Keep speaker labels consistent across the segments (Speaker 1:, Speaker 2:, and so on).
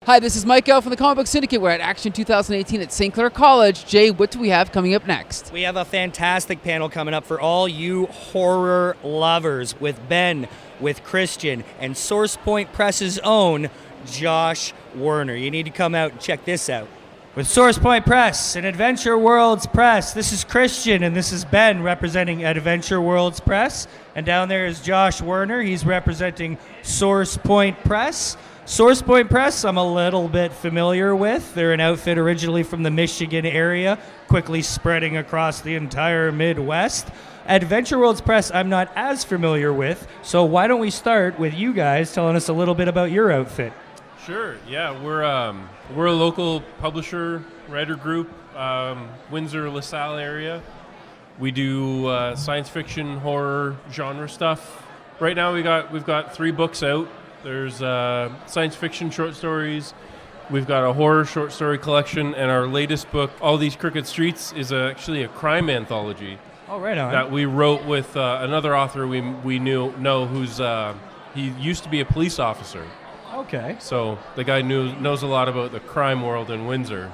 Speaker 1: Hi, this is Mike L from the Comic Book Syndicate. We're at Action 2018 at St. Clair College. Jay, what do we have coming up next?
Speaker 2: We have a fantastic panel coming up for all you horror lovers with Ben, with Christian, and Source Point Press's own Josh Werner. You need to come out and check this out.
Speaker 3: With Source Point Press and Adventure Worlds Press, this is Christian and this is Ben representing Adventure Worlds Press. And down there is Josh Werner. He's representing Source Point Press. Source Point Press, I'm a little bit familiar with. They're an outfit originally from the Michigan area, quickly spreading across the entire Midwest. Adventure Worlds Press, I'm not as familiar with, so why don't we start with you guys telling us a little bit about your outfit?
Speaker 4: Sure. Yeah, we're a local publisher, writer group, Windsor, LaSalle area. We do science fiction, horror, genre stuff. Right now we've got 3 books out. There's science fiction short stories. We've got a horror short story collection, and our latest book, All These Crooked Streets, is actually a crime anthology.
Speaker 3: Oh, right on.
Speaker 4: That we wrote with another author we know who's he used to be a police officer.
Speaker 3: Okay.
Speaker 4: So the guy knows a lot about the crime world in Windsor.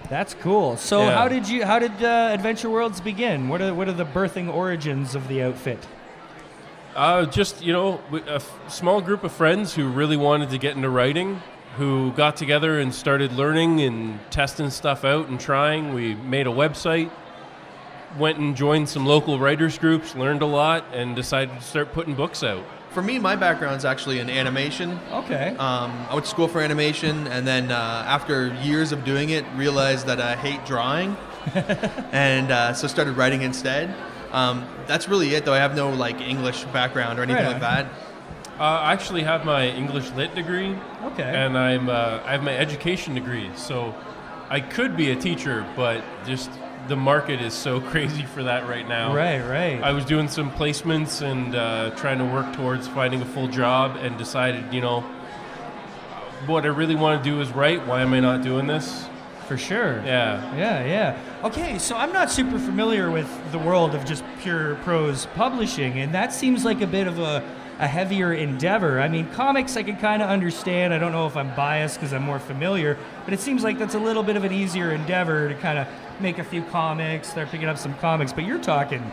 Speaker 3: That's cool. So
Speaker 4: Yeah.
Speaker 3: how did Adventure Worlds begin? What are the birthing origins of the outfit?
Speaker 4: Just, a small group of friends who really wanted to get into writing, who got together and started learning and testing stuff out and trying. We made a website, went and joined some local writers groups, learned a lot, and decided to start putting books out.
Speaker 5: For me, my background's actually in animation.
Speaker 3: Okay.
Speaker 5: I went to school for animation, and then after years of doing it, realized that I hate drawing, and so started writing instead. That's really it, though. I have no English background or anything like that.
Speaker 4: I actually have my English Lit degree.
Speaker 3: Okay.
Speaker 4: And I have my education degree, so I could be a teacher, but just the market is so crazy for that right now.
Speaker 3: Right.
Speaker 4: I was doing some placements and trying to work towards finding a full job, and decided, what I really want to do is write. Why am I not doing this?
Speaker 3: For sure.
Speaker 4: Yeah.
Speaker 3: Okay, so I'm not super familiar with the world of just pure prose publishing, and that seems like a bit of a heavier endeavor. I mean, comics I can kind of understand. I don't know if I'm biased because I'm more familiar, but it seems like that's a little bit of an easier endeavor to kind of make a few comics, start picking up some comics, but you're talking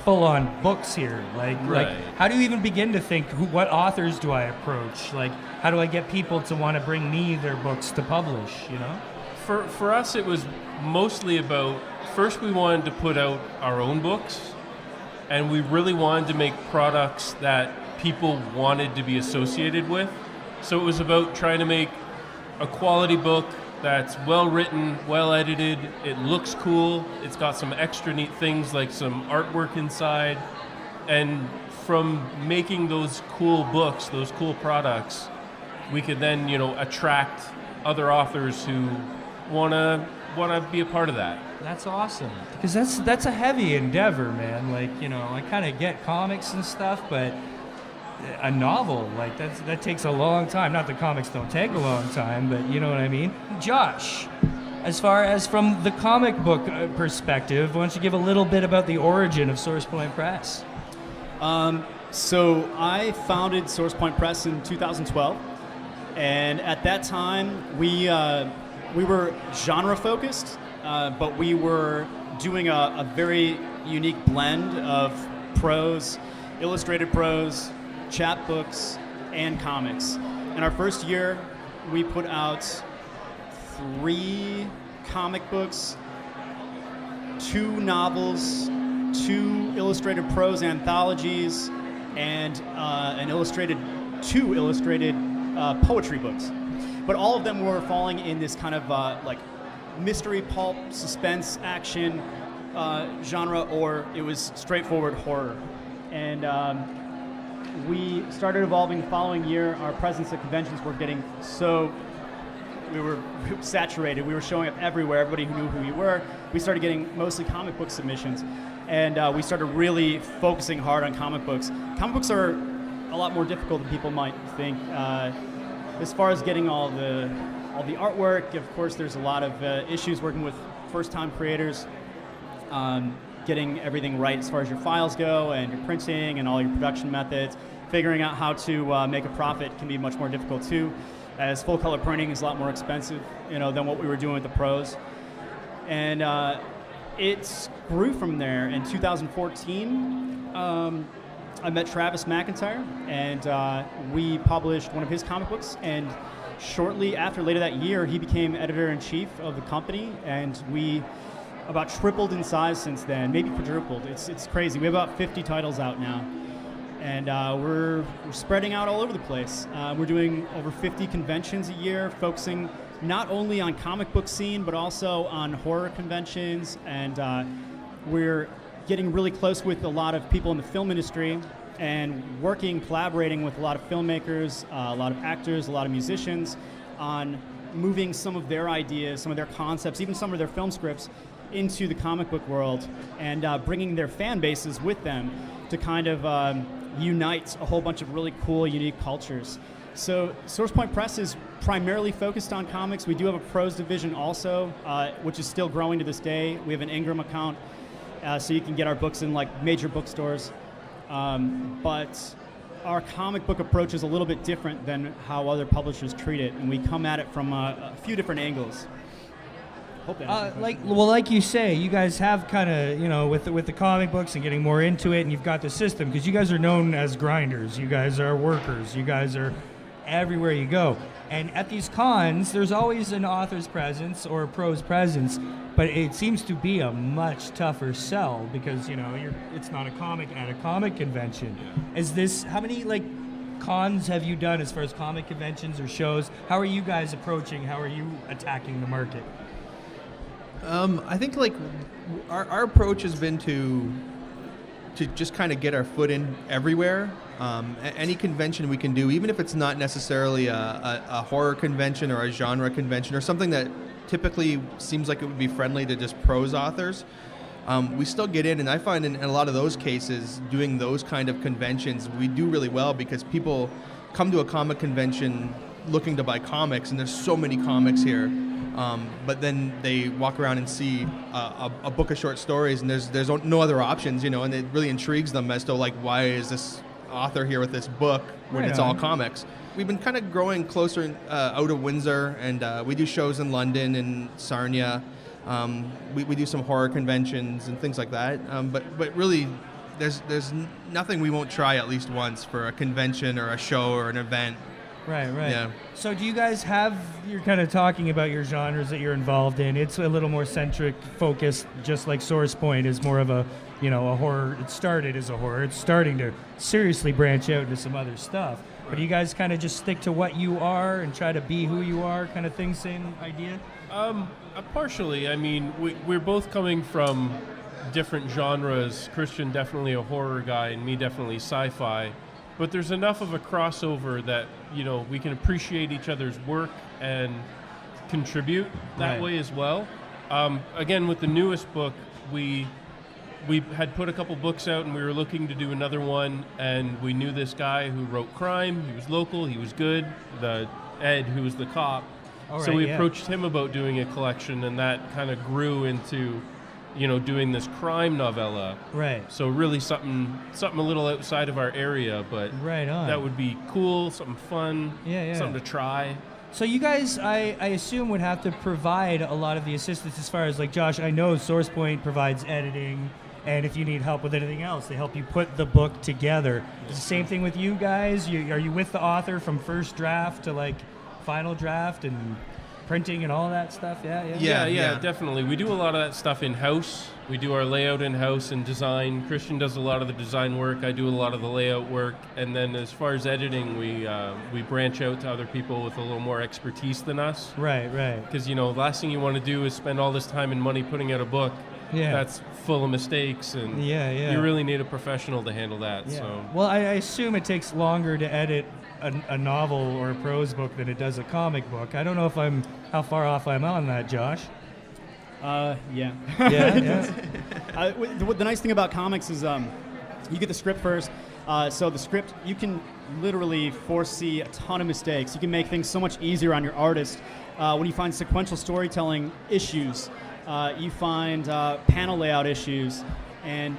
Speaker 3: full-on books here. Like, how do you even begin to think, what authors do I approach? Like, how do I get people to want to bring me their books to publish,
Speaker 4: For us, it was mostly about, first we wanted to put out our own books, and we really wanted to make products that people wanted to be associated with. So it was about trying to make a quality book that's well written, well edited, it looks cool, it's got some extra neat things like some artwork inside, and from making those cool books, those cool products, we could then, attract other authors who want to be a part of that.
Speaker 3: That's awesome. Because that's a heavy endeavor, man. I kind of get comics and stuff, but a novel, that takes a long time. Not that comics don't take a long time, but you know what I mean? Josh, as far as from the comic book perspective, why don't you give a little bit about the origin of Source Point Press?
Speaker 6: So I founded Source Point Press in 2012, and at that time we were genre focused, but we were doing a very unique blend of prose, illustrated prose, chapbooks, and comics. In our first year, we put out 3 comic books, 2 novels, 2 illustrated prose anthologies, and 2 illustrated poetry books. But all of them were falling in this kind of mystery pulp, suspense, action genre, or it was straightforward horror. And we started evolving the following year. Our presence at conventions were getting we were saturated. We were showing up everywhere. Everybody who knew who we were. We started getting mostly comic book submissions, and we started really focusing hard on comic books. Comic books are a lot more difficult than people might think. As far as getting all the artwork, of course, there's a lot of issues working with first-time creators. Getting everything right as far as your files go and your printing and all your production methods. Figuring out how to make a profit can be much more difficult too. as full color printing is a lot more expensive, than what we were doing with the pros. And it grew from there. In 2014, I met Travis McIntyre, and we published one of his comic books. And shortly after, later that year, he became editor-in-chief of the company, and we about tripled in size since then, maybe quadrupled. It's crazy. We have about 50 titles out now, and we're spreading out all over the place. We're doing over 50 conventions a year, focusing not only on comic book scene, but also on horror conventions, and we're getting really close with a lot of people in the film industry and collaborating with a lot of filmmakers, a lot of actors, a lot of musicians on moving some of their ideas, some of their concepts, even some of their film scripts into the comic book world, and bringing their fan bases with them to kind of unite a whole bunch of really cool, unique cultures. So SourcePoint Press is primarily focused on comics. We do have a prose division also, which is still growing to this day. We have an Ingram account, so you can get our books in like major bookstores. But our comic book approach is a little bit different than how other publishers treat it, and we come at it from a few different angles. Hope that answers your question.
Speaker 3: Like you say, you guys have kind of, with the comic books and getting more into it, and you've got the system, because you guys are known as grinders. You guys are workers. You guys are everywhere you go. And at these cons, there's always an author's presence or a pro's presence, but it seems to be a much tougher sell because, it's not a comic at a comic convention. How many, cons have you done as far as comic conventions or shows? How are you guys approaching, how are you attacking the market?
Speaker 5: I think our approach has been to just kind of get our foot in everywhere. Any convention we can do, even if it's not necessarily a horror convention or a genre convention or something that typically seems like it would be friendly to just prose authors, we still get in. And I find in a lot of those cases, doing those kind of conventions, we do really well because people come to a comic convention looking to buy comics, and there's so many comics here. But then they walk around and see a book of short stories, and there's no other options, and it really intrigues them as to why is this author here with this book when it's all comics. We've been kind of growing closer out of Windsor, and we do shows in London and Sarnia. We do some horror conventions and things like that. But really, there's nothing we won't try at least once for a convention or a show or an event.
Speaker 3: Right.
Speaker 5: Yeah.
Speaker 3: So do you guys you're kind of talking about your genres that you're involved in. It's a little more centric, focused, just like SourcePoint is more of a horror. It started as a horror. It's starting to seriously branch out into some other stuff. Right. But do you guys kind of just stick to what you are and try to be who you are kind of thing, same idea?
Speaker 4: Partially. I mean, we're both coming from different genres. Christian definitely a horror guy, and me definitely sci-fi. But there's enough of a crossover that, we can appreciate each other's work and contribute that way as well. Again, with the newest book, we had put a couple books out and we were looking to do another one, and we knew this guy who wrote crime. He was local, he was good, Ed, who was the cop. So we approached him about doing a collection, and that kind of grew into doing this crime novella.
Speaker 3: Right.
Speaker 4: So really something a little outside of our area, but
Speaker 3: right on.
Speaker 4: That would be cool, something fun, something to try.
Speaker 3: So you guys, I assume, would have to provide a lot of the assistance as far as, Josh, I know SourcePoint provides editing, and if you need help with anything else, they help you put the book together. Is the same thing with you guys? Are you with the author from first draft to, final draft and printing and all that stuff? Yeah,
Speaker 4: definitely. We do a lot of that stuff in-house. We do our layout in-house and design. Christian does a lot of the design work. I do a lot of the layout work. And then as far as editing, we branch out to other people with a little more expertise than us.
Speaker 3: Right.
Speaker 4: Because, the last thing you want to do is spend all this time and money putting out a book that's full of mistakes. And you really need a professional to handle that.
Speaker 3: Yeah.
Speaker 4: So.
Speaker 3: Well, I assume it takes longer to edit a novel or a prose book than it does a comic book. I don't know how far off I'm on that, Josh.
Speaker 6: Yeah.
Speaker 3: Yeah.
Speaker 6: The nice thing about comics is you get the script first. So the script, you can literally foresee a ton of mistakes. You can make things so much easier on your artist. When you find sequential storytelling issues, you find panel layout issues, and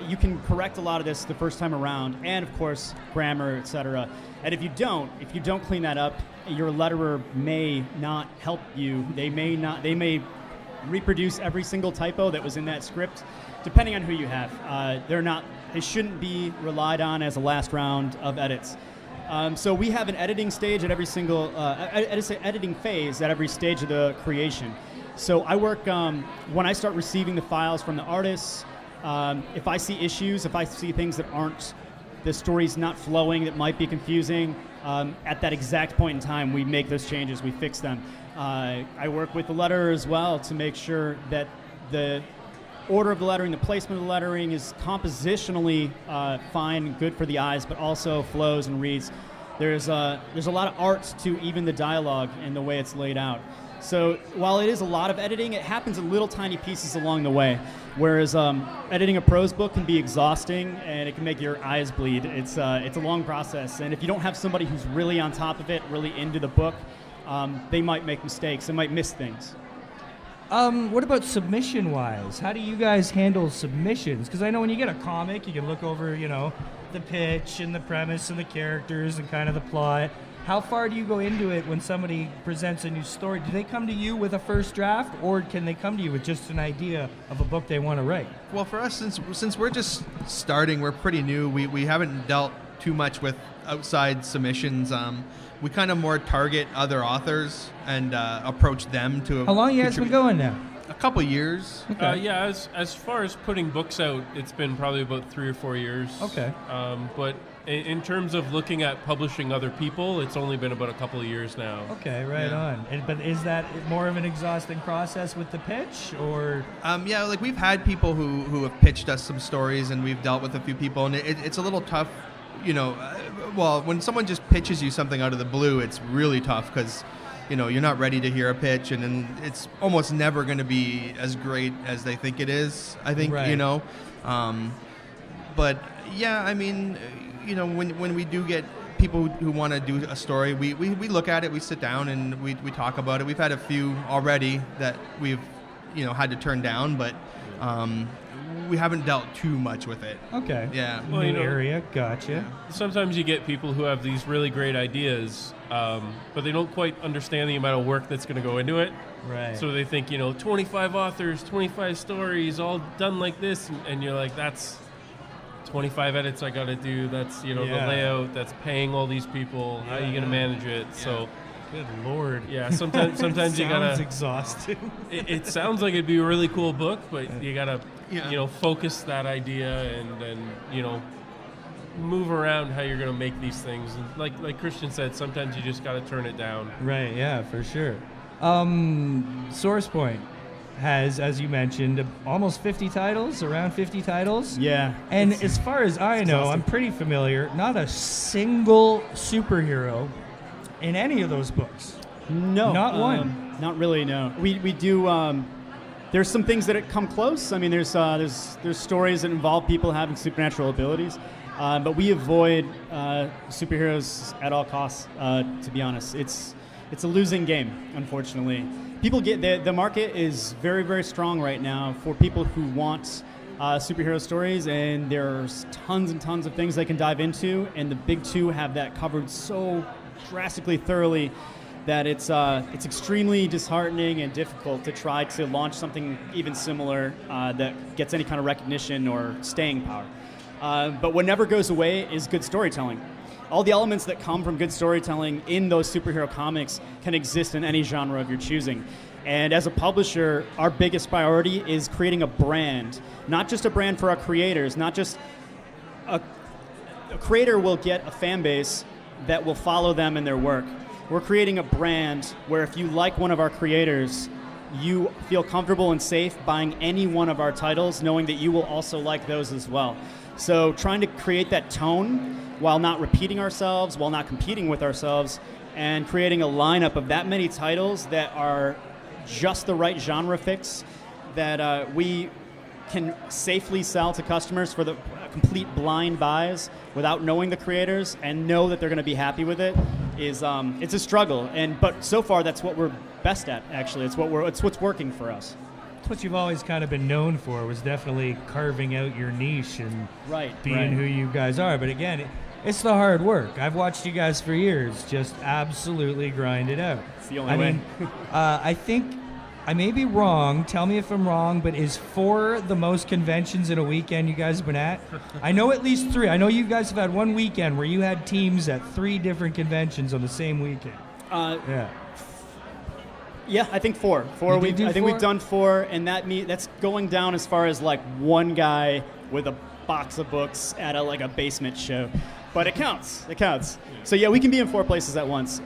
Speaker 6: you can correct a lot of this the first time around, and of course grammar, etc. And if you don't clean that up, your letterer may not help you. They may reproduce every single typo that was in that script, depending on who you have. They shouldn't be relied on as a last round of edits. So we have an editing stage at every single, editing phase at every stage of the creation. So I work, when I start receiving the files from the artists, if I see issues, if I see things that the story's not flowing, that might be confusing, at that exact point in time, we make those changes, we fix them. I work with the letterer as well to make sure that the order of the lettering, the placement of the lettering is compositionally fine, good for the eyes, but also flows and reads. There's a lot of art to even the dialogue and the way it's laid out. So while it is a lot of editing, it happens in little tiny pieces along the way. Whereas editing a prose book can be exhausting and it can make your eyes bleed. It's a long process, and if you don't have somebody who's really on top of it, really into the book, they might make mistakes, they might miss things.
Speaker 3: What about submission-wise? How do you guys handle submissions? Because I know when you get a comic, you can look over, the pitch and the premise and the characters and kind of the plot. How far do you go into it when somebody presents a new story? Do they come to you with a first draft, or can they come to you with just an idea of a book they want to write?
Speaker 5: Well, for us, since we're just starting, we're pretty new. We haven't dealt too much with outside submissions. We kind of more target other authors and approach them to.
Speaker 3: How long you guys been going now?
Speaker 5: A couple years.
Speaker 3: Okay.
Speaker 4: As far as putting books out, it's been probably about 3 or 4 years.
Speaker 3: Okay.
Speaker 4: But in terms of looking at publishing other people, it's only been about a couple of years now.
Speaker 3: Okay, right on. But is that more of an exhausting process with the pitch, or?
Speaker 5: Like we've had people who have pitched us some stories, and we've dealt with a few people, and it's a little tough. Well, when someone just pitches you something out of the blue, it's really tough because, you're not ready to hear a pitch, and then it's almost never going to be as great as they think it is, I think,
Speaker 3: right.
Speaker 5: But, yeah, I mean, when we do get people who want to do a story, we look at it, we sit down, and we talk about it. We've had a few already that we've, had to turn down, but we haven't dealt too much with it.
Speaker 3: Okay.
Speaker 5: Yeah.
Speaker 3: Well, new area, gotcha.
Speaker 4: Sometimes you get people who have these really great ideas, but they don't quite understand the amount of work that's going to go into it.
Speaker 3: Right.
Speaker 4: So they think, 25 authors, 25 stories, all done like this, and you're like, that's 25 edits I got to do. That's the layout. That's paying all these people. How are you going to manage it? Yeah. So.
Speaker 3: Good Lord.
Speaker 4: Yeah, sometimes you gotta.
Speaker 3: Sounds exhausting.
Speaker 4: It sounds like it'd be a really cool book, but you gotta, focus that idea and move around how you're gonna make these things. And like Christian said, sometimes you just gotta turn it down.
Speaker 3: Right. Yeah, for sure. SourcePoint has, as you mentioned, almost 50 titles, around 50 titles.
Speaker 6: Yeah.
Speaker 3: And as far as I know, I'm pretty familiar. Not a single superhero in any of those books.
Speaker 6: No,
Speaker 3: not one.
Speaker 6: Not really. No, we do. There's some things that come close. I mean, there's stories that involve people having supernatural abilities, but we avoid superheroes at all costs. To be honest, it's a losing game, unfortunately. People get the market is very, very strong right now for people who want superhero stories, and there's tons and tons of things they can dive into, and the big two have that covered so drastically thoroughly that it's extremely disheartening and difficult to try to launch something even similar that gets any kind of recognition or staying power. But what never goes away is good storytelling. All the elements that come from good storytelling in those superhero comics can exist in any genre of your choosing. And as a publisher, our biggest priority is creating a brand, not just a brand for our creators, not just a creator will get a fan base that will follow them in their work. We're creating a brand where if you like one of our creators, you feel comfortable and safe buying any one of our titles, knowing that you will also like those as well. So trying to create that tone while not repeating ourselves, while not competing with ourselves, and creating a lineup of that many titles that are just the right genre fix that we can safely sell to customers for the complete blind buys without knowing the creators and know that they're going to be happy with it is it's a struggle. But so far that's what we're best at. Actually, it's what's working for us.
Speaker 3: That's what you've always kind of been known for, was definitely carving out your niche and being who you guys are. But again, it's the hard work. I've watched you guys for years just absolutely grind it out.
Speaker 6: It's the only way.
Speaker 3: I think I may be wrong. Tell me if I'm wrong, but is 4 the most conventions in a weekend you guys have been at? I know at least 3. I know you guys have had one weekend where you had teams at 3 different conventions on the same weekend.
Speaker 6: Yeah, I think 4. I think we've done 4, and that's going down as far as like one guy with a box of books at a basement show, but it counts. It counts. So yeah, we can be in 4 places at once.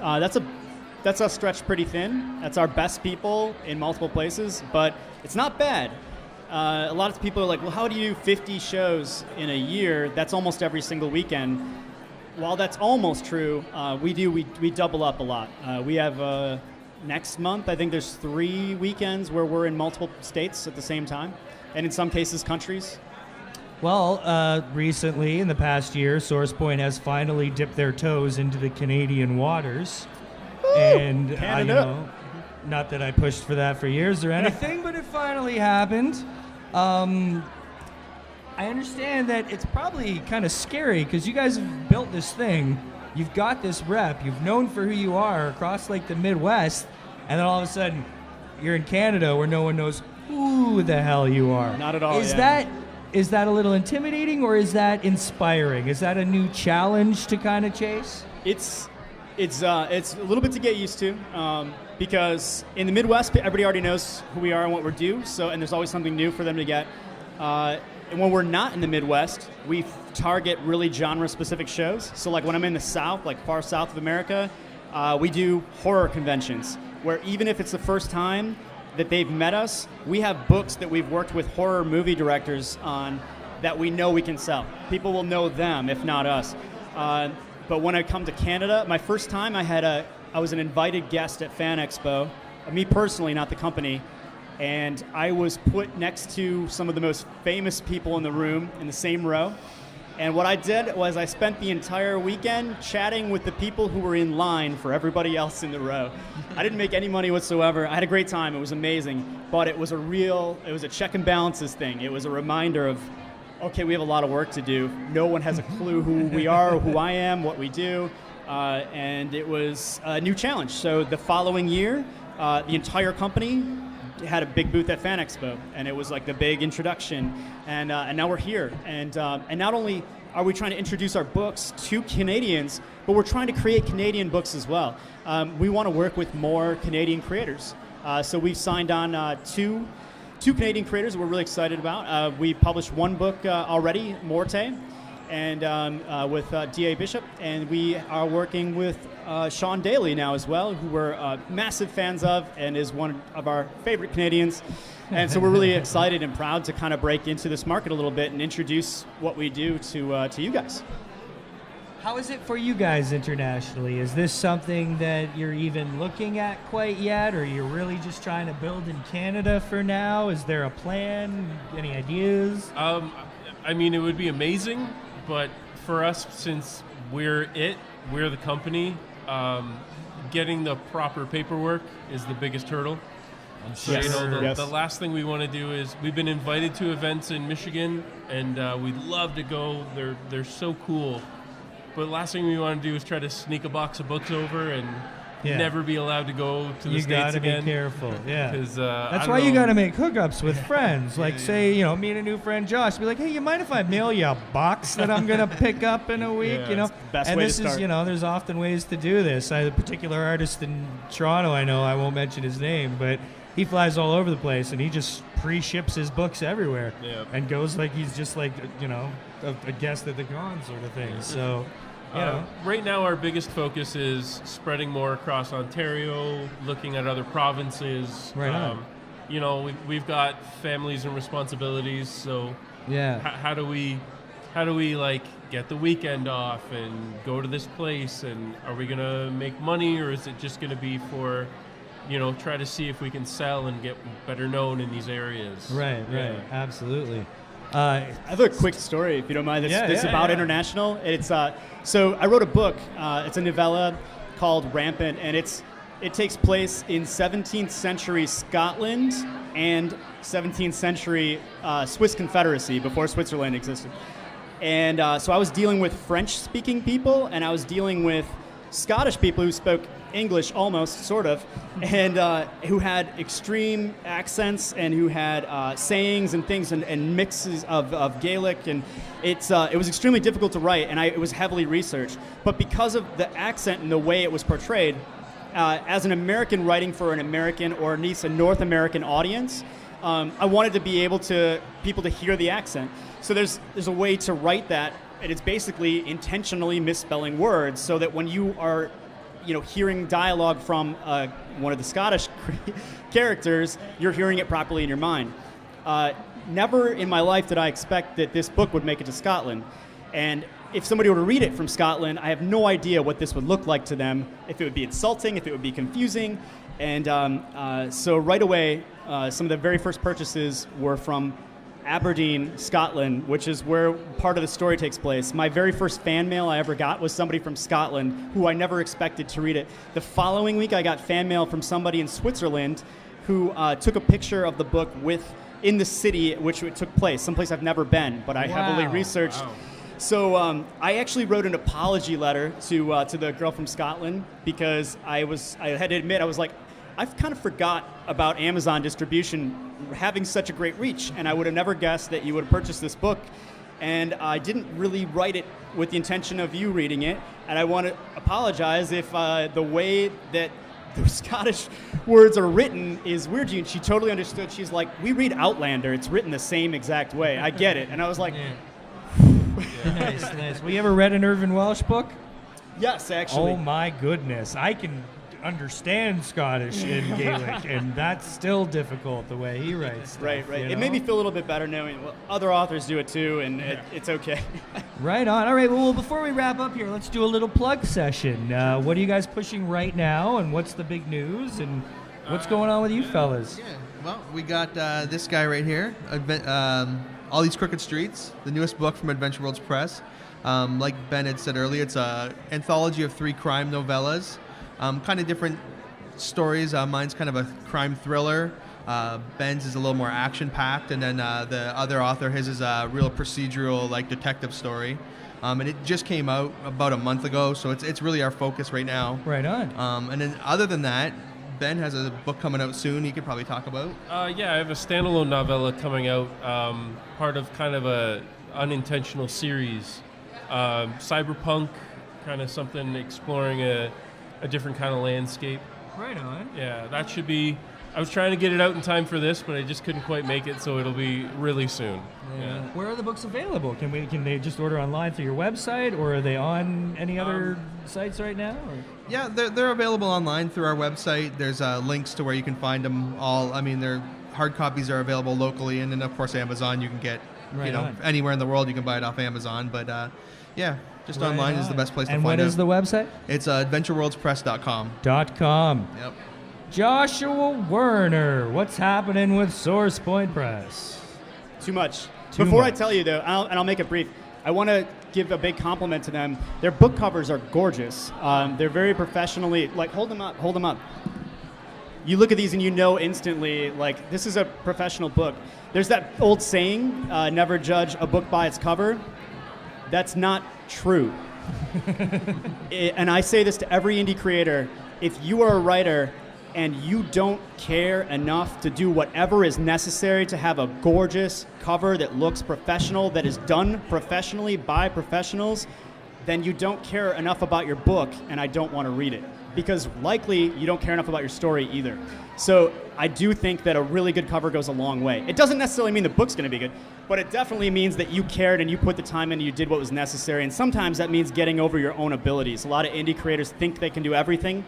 Speaker 6: That's us stretched pretty thin. That's our best people in multiple places, but it's not bad. A lot of people are like, well, how do you do 50 shows in a year? That's almost every single weekend. While that's almost true, we double up a lot. We have next month, I think there's 3 weekends where we're in multiple states at the same time, and in some cases, countries.
Speaker 3: Well, recently, in the past year, SourcePoint has finally dipped their toes into the Canadian waters. And not that I pushed for that for years or anything, but it finally happened. I understand that it's probably kind of scary because you guys have built this thing. You've got this rep. You've known for who you are across like the Midwest, and then all of a sudden, you're in Canada where no one knows who the hell you are.
Speaker 6: Not at all.
Speaker 3: Is that a little intimidating, or is that inspiring? Is that a new challenge to kind of chase?
Speaker 6: It's a little bit to get used to, because in the Midwest, everybody already knows who we are and what we're due. And there's always something new for them to get. And when we're not in the Midwest, we target really genre-specific shows. So like when I'm in the South, like far south of America, we do horror conventions, where even if it's the first time that they've met us, we have books that we've worked with horror movie directors on that we know we can sell. People will know them, if not us. But when I come to Canada, my first time I was an invited guest at Fan Expo, me personally, not the company, and I was put next to some of the most famous people in the room in the same row. And what I did was I spent the entire weekend chatting with the people who were in line for everybody else in the row. I didn't make any money whatsoever. I had a great time. It was amazing. But it was a check and balances thing. It was a reminder of, okay, we have a lot of work to do. No one has a clue who we are, who I am, what we do. And it was a new challenge. So the following year, the entire company had a big booth at Fan Expo, and it was like the big introduction. And now we're here. And not only are we trying to introduce our books to Canadians, but we're trying to create Canadian books as well. We want to work with more Canadian creators. So we've signed on two Canadian creators we're really excited about. We published one book already, Morte, and with D.A. Bishop, and we are working with Sean Daly now as well, who we're massive fans of and is one of our favorite Canadians. And so we're really excited and proud to kind of break into this market a little bit and introduce what we do to you guys.
Speaker 3: How is it for you guys internationally? Is this something that you're even looking at quite yet, or you're really just trying to build in Canada for now? Is there a plan? Any ideas?
Speaker 4: I mean, it would be amazing, but for us, since we're the company, getting the proper paperwork is the biggest hurdle. So,
Speaker 6: Yes.
Speaker 4: The last thing we want to do is, we've been invited to events in Michigan, and we'd love to go. They're so cool. But the last thing we want to do is try to sneak a box of books over and never be allowed to go to the States again.
Speaker 3: You gotta be careful, yeah. That's why you gotta make hookups with friends. Like, say, meet a new friend, Josh. Be like, hey, you mind if I mail you a box that I'm gonna pick up in a week?
Speaker 6: Best
Speaker 3: and
Speaker 6: way
Speaker 3: this
Speaker 6: to start.
Speaker 3: is, there's often ways to do this. A particular artist in Toronto, I know, I won't mention his name, but he flies all over the place, and he just pre-ships his books everywhere, and goes like he's just like, a guest at the con sort of thing. So.
Speaker 4: Right now, our biggest focus is spreading more across Ontario, looking at other provinces.
Speaker 3: Right on.
Speaker 4: We've got families and responsibilities, so how do we get the weekend off and go to this place, and are we gonna make money, or is it just gonna be for try to see if we can sell and get better known in these areas?
Speaker 3: Right, absolutely.
Speaker 6: I have a quick story, if you don't mind. This about international. It's so I wrote a book. It's a novella called Rampant, and it's It takes place in 17th century Scotland and 17th century Swiss Confederacy before Switzerland existed. And so I was dealing with French-speaking people, and I was dealing with Scottish people who spoke English almost, sort of, and who had extreme accents and who had sayings and things and mixes of Gaelic, and it was extremely difficult to write, and it was heavily researched. But because of the accent and the way it was portrayed, as an American writing for an American or at least a North American audience, I wanted to be able to people to hear the accent. So there's a way to write that, and it's basically intentionally misspelling words so that when you are hearing dialogue from one of the Scottish characters, you're hearing it properly in your mind. Never in my life did I expect that this book would make it to Scotland. And if somebody were to read it from Scotland, I have no idea what this would look like to them, if it would be insulting, if it would be confusing. And so right away, some of the very first purchases were from Aberdeen, Scotland, which is where part of the story takes place. My very first fan mail I ever got was somebody from Scotland who I never expected to read it. The following week, I got fan mail from somebody in Switzerland who took a picture of the book in the city at which it took place, someplace I've never been, but I heavily researched. Wow. So I actually wrote an apology letter to the girl from Scotland because I had to admit, I was like, I've kind of forgot about Amazon distribution having such a great reach, and I would have never guessed that you would have purchased this book. And I didn't really write it with the intention of you reading it, and I want to apologize if the way that the Scottish words are written is weird to you. And she totally understood. She's like, we read Outlander. It's written the same exact way. I get it. And I was like...
Speaker 3: Yeah. Nice. Well, you ever read an Irvin Welsh book?
Speaker 6: Yes, actually.
Speaker 3: Oh, my goodness. I can understand Scottish and Gaelic, and that's still difficult the way he writes stuff,
Speaker 6: Right. It made me feel a little bit better knowing other authors do it too, and it's okay.
Speaker 3: Right on. All right, well, before we wrap up here, let's do a little plug session. What are you guys pushing right now, and what's the big news, and what's going on with you fellas?
Speaker 5: Yeah, well, we got this guy right here, All These Crooked Streets, the newest book from Adventure Worlds Press. Like Ben had said earlier, it's an anthology of 3 crime novellas. Kind of different stories. Mine's kind of a crime thriller. Ben's is a little more action-packed, and then the other author, his is a real procedural, like detective story. And it just came out about a month ago, so it's really our focus right now.
Speaker 3: Right on.
Speaker 5: And then other than that, Ben has a book coming out soon. He could probably talk about.
Speaker 4: Yeah, I have a standalone novella coming out, part of kind of a unintentional series, cyberpunk, kind of something exploring a different kind of landscape.
Speaker 3: Right on.
Speaker 4: Yeah, that should be... I was trying to get it out in time for this, but I just couldn't quite make it, so it'll be really soon. Yeah.
Speaker 3: Where are the books available? Can they just order online through your website, or are they on any other sites right now? Or?
Speaker 5: Yeah, they're available online through our website. There's links to where you can find them all. I mean, their hard copies are available locally, and then of course Amazon. You can get, anywhere in the world you can buy it off Amazon. But just online is the best place to find it.
Speaker 3: And what is the website?
Speaker 5: It's adventureworldspress.com.
Speaker 3: .com.
Speaker 5: Yep.
Speaker 3: Joshua Werner, what's happening with Source Point Press?
Speaker 6: Too much. Before I tell you, though, and I'll make it brief, I want to give a big compliment to them. Their book covers are gorgeous. They're very professionally, like, hold them up. You look at these and you know instantly, like, this is a professional book. There's that old saying, never judge a book by its cover. That's not true. And I say this to every indie creator. If you are a writer and you don't care enough to do whatever is necessary to have a gorgeous cover that looks professional, that is done professionally by professionals, then you don't care enough about your book, and I don't want to read it. Because likely you don't care enough about your story either. So I do think that a really good cover goes a long way. It doesn't necessarily mean the book's going to be good, but it definitely means that you cared and you put the time in and you did what was necessary. And sometimes that means getting over your own abilities. A lot of indie creators think they can do everything,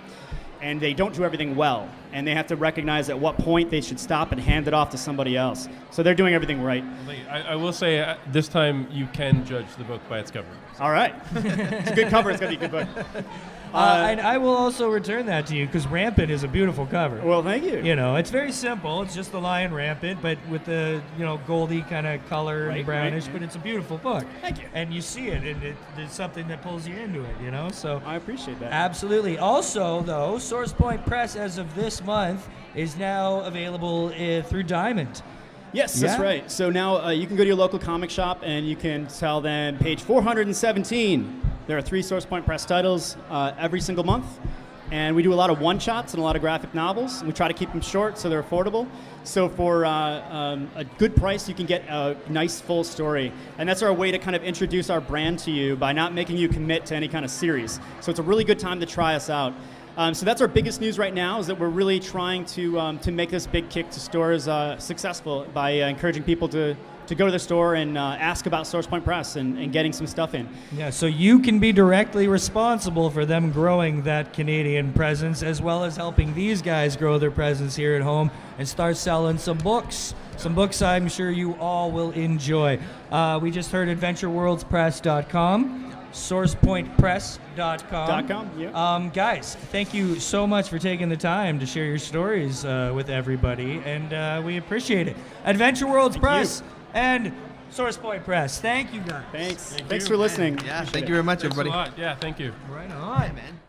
Speaker 6: and they don't do everything well. And they have to recognize at what point they should stop and hand it off to somebody else. So they're doing everything right.
Speaker 4: I will say this time you can judge the book by its cover.
Speaker 6: All right. It's a good cover. It's going to be a good book.
Speaker 3: And I will also return that to you because Rampant is a beautiful cover.
Speaker 6: Well, thank you.
Speaker 3: You know, it's very simple. It's just the lion rampant, but with the goldy kind of color and
Speaker 6: Right,
Speaker 3: brownish.
Speaker 6: right.
Speaker 3: But it's a beautiful book.
Speaker 6: Thank you.
Speaker 3: And you see it, and it's something that pulls you into it. So
Speaker 6: I appreciate that.
Speaker 3: absolutely. Also, though, Source Point Press as of this month is now available through Diamond.
Speaker 6: Yes, that's
Speaker 3: Yeah.
Speaker 6: right. So now you can go to your local comic shop and you can tell them page 417. There are 3 Source Point Press titles every single month. And we do a lot of one-shots and a lot of graphic novels. We try to keep them short so they're affordable. So for a good price, you can get a nice full story. And that's our way to kind of introduce our brand to you by not making you commit to any kind of series. So it's a really good time to try us out. So that's our biggest news right now, is that we're really trying to make this big kick to stores successful by encouraging people to go to the store and ask about Source Point Press and getting some stuff in.
Speaker 3: Yeah, so you can be directly responsible for them growing that Canadian presence, as well as helping these guys grow their presence here at home and start selling some books. Some books I'm sure you all will enjoy. We just heard AdventureWorldsPress.com. SourcePointPress.com.
Speaker 6: Yeah.
Speaker 3: Guys, thank you so much for taking the time to share your stories with everybody, and we appreciate it. Adventure Worlds Press and Source Point Press. Thank you, guys.
Speaker 6: Thanks for listening.
Speaker 5: Yeah,
Speaker 6: Appreciate
Speaker 5: thank
Speaker 6: it.
Speaker 5: you very much,
Speaker 4: Thanks a
Speaker 5: everybody.
Speaker 4: lot. Yeah, thank you.
Speaker 3: Right on.
Speaker 5: Man.